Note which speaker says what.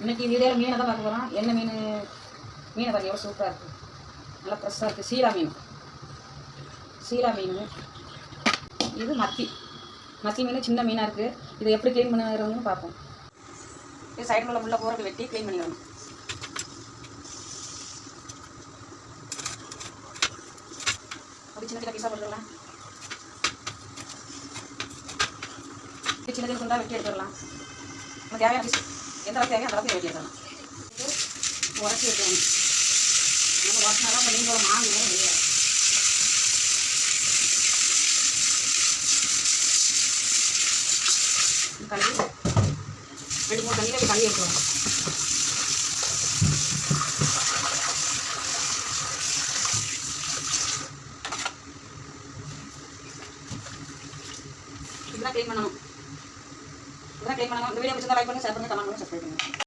Speaker 1: இன்றைக்கி வீடியோவில் மீனை தான் பார்க்க போகிறோம். என்ன மீன்? மீனை பாருங்கள் எவ்வளோ சூப்பராக இருக்குது, நல்லா ஃப்ரெஷ்ஷாக இருக்குது. சீலா மீன், சீலா மீன். இது மத்தி, மத்தி மீன் சின்ன மீனாக இருக்குது. இதை எப்படி க்ளீன் பண்ணுறதுன்னு பார்ப்போம். இது சைடில் உள்ள முள்ள போகிறது வெட்டி க்ளீன் பண்ணிடணும். அப்படி சின்ன சின்ன பீஸாக போட்டுடலாம். சின்ன சின்ன துண்டாக வெட்டி எடுத்துடலாம். நம்ம தேவையான பீஸ் எந்த அளவுக்கு தேவையோ அந்த அளவுக்கு வெட்டி எடுத்துடலாம். உடச்சி எடுத்துக்கணும். நம்ம உடச்சினாலும் அந்த மீனோட மாங்கு கூட வெளியே கழுவி 2-3 தண்ணியில் கழுவி எடுத்துக்கணும்.